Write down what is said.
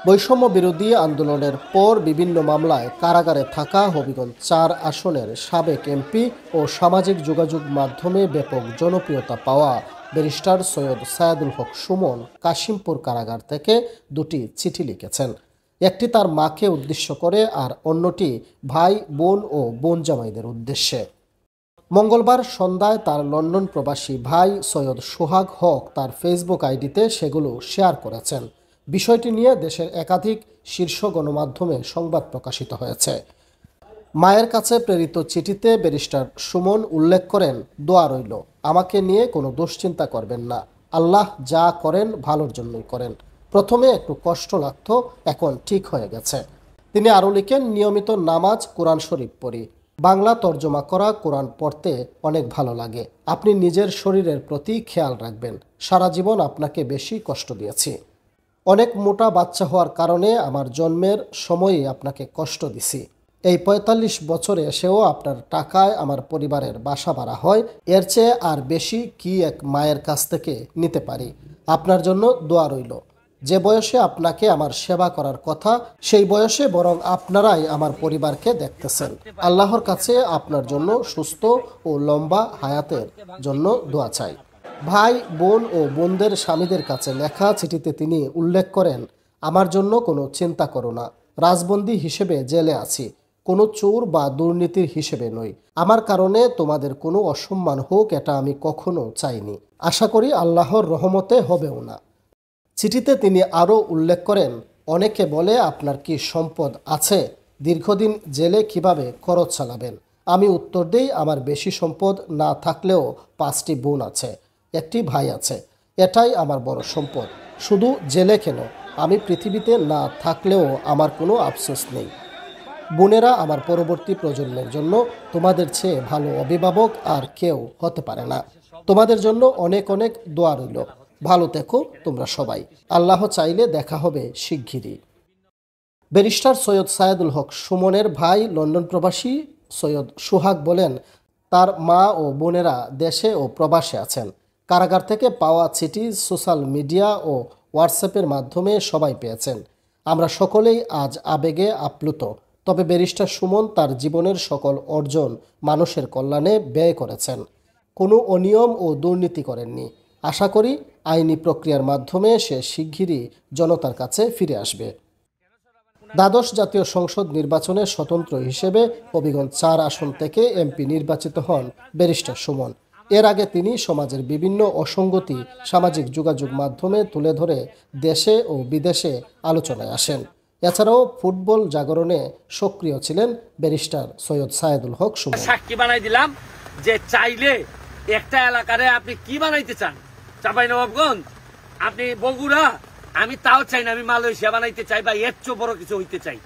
বৈষম্য বিরোধী আন্দোলনের পর বিভিন্ন মামলায় কারাগারে থাকা হবিগঞ্জ ৪ আসনের সাবেক এমপি ও সামাজিক যোগাযোগ মাধ্যমে ব্যাপক জনপ্রিয়তা পাওয়া ব্যারিস্টার সৈয়দ সায়েদুল হক সুমন কাশিমপুর কারাগার থেকে দুটি চিঠি লিখেছেন। একটি তার মাকে উদ্দেশ্য করে আর অন্যটি ভাই বোন ও বোন জামাইদের উদ্দেশ্যে। মঙ্গলবার সন্ধ্যায় তার লন্ডন প্রবাসী ভাই সৈয়দ সোহাগ হক তার ফেসবুক আইডিতে সেগুলো শেয়ার করেছেন। বিষয়টি নিয়ে দেশের একাধিক শীর্ষ গণমাধ্যমে সংবাদ প্রকাশিত হয়েছে। মায়ের কাছে প্রেরিত চিঠিতে ব্যারিস্টার সুমন উল্লেখ করেন, দোয়া রইল, আমাকে নিয়ে কোনো দুশ্চিন্তা করবেন না, আল্লাহ যা করেন ভালোর জন্যই করেন। প্রথমে একটু কষ্ট লাগতো, এখন ঠিক হয়ে গেছে। তিনি আরও লিখেন, নিয়মিত নামাজ, কোরআন শরীফ পড়ি, বাংলা তর্জমা করা কোরআন পড়তে অনেক ভালো লাগে। আপনি নিজের শরীরের প্রতি খেয়াল রাখবেন, সারা জীবন আপনাকে বেশি কষ্ট দিয়েছি। অনেক মোটা বাচ্চা হওয়ার কারণে আমার জন্মের সময়ই আপনাকে কষ্ট দিছি। এই ৪৫ বছরে এসেও আপনার টাকায় আমার পরিবারের বাসা ভাড়া হয়, এর চেয়ে আর বেশি কি এক মায়ের কাছ থেকে নিতে পারি। আপনার জন্য দোয়া রইল। যে বয়সে আপনাকে আমার সেবা করার কথা, সেই বয়সে বরং আপনারাই আমার পরিবারকে দেখতেছেন। আল্লাহর কাছে আপনার জন্য সুস্থ ও লম্বা হায়াতের জন্য দোয়া চাই। ভাই বোন ও বোনদের স্বামীদের কাছে লেখা চিঠিতে তিনি উল্লেখ করেন, আমার জন্য কোনো চিন্তা করো না, রাজবন্দী হিসেবে জেলে আছি, কোনো চোর বা দুর্নীতির হিসেবে নই। আমার কারণে তোমাদের কোনো অসম্মান হোক, এটা আমি কখনো চাইনি, আশা করি আল্লাহর রহমতে হবেও না। চিঠিতে তিনি আরও উল্লেখ করেন, অনেকে বলে আপনার কি সম্পদ আছে, দীর্ঘদিন জেলে কিভাবে খরচ চালাবেন। আমি উত্তর দিই, আমার বেশি সম্পদ না থাকলেও 5টি বোন আছে, একটি ভাই আছে, এটাই আমার বড় সম্পদ। শুধু জেলে কেন, আমি পৃথিবীতে না থাকলেও আমার কোনো আফসোস নেই। বোনেরা আমার পরবর্তী প্রজন্মের জন্য তোমাদের চেয়ে ভালো অভিভাবক আর কেউ হতে পারে না। তোমাদের জন্য অনেক অনেক দোয়া রইল। ভালো থেকো তোমরা সবাই, আল্লাহ চাইলে দেখা হবে শিগগিরই। ব্যারিস্টার সৈয়দ সায়েদুল হক সুমনের ভাই লন্ডন প্রবাসী সৈয়দ সোহাগ বলেন, তার মা ও বোনেরা দেশে ও প্রবাসে আছেন। কারাগার থেকে পাওয়া চিঠি সোশ্যাল মিডিয়া ও হোয়াটসঅ্যাপের মাধ্যমে সবাই পেয়েছেন। আমরা সকলেই আজ আবেগে আপ্লুত। তবে ব্যারিস্টার সুমন তার জীবনের সকল অর্জন মানুষের কল্যাণে ব্যয় করেছেন, কোনো অনিয়ম ও দুর্নীতি করেননি। আশা করি আইনি প্রক্রিয়ার মাধ্যমে সে শিগগিরই জনতার কাছে ফিরে আসবে। দ্বাদশ জাতীয় সংসদ নির্বাচনে স্বতন্ত্র হিসেবে হবিগঞ্জ ৪ আসন থেকে এমপি নির্বাচিত হন ব্যারিস্টার সুমন। এর আগে তিনি সমাজের বিভিন্ন অসঙ্গতি সামাজিক যোগাযোগ মাধ্যমে তুলে ধরে দেশে ও বিদেশে আলোচনায় আসেন। এছাড়াও ফুটবল জাগরণে সক্রিয় ছিলেন ব্যারিস্টার সৈয়দ সায়েদুল হক সুমন। সাক্ষী বানাই দিলাম যে চাইলে একটা এলাকারে আপনি কি বানাইতে চান, চাঁপাইনবাবগঞ্জ, আপনি বগুড়া, আমি তাও চাই না, আমি মালয়েশিয়া বানাইতে চাই বা এর চেয়ে বড় কিছু হইতে চাই।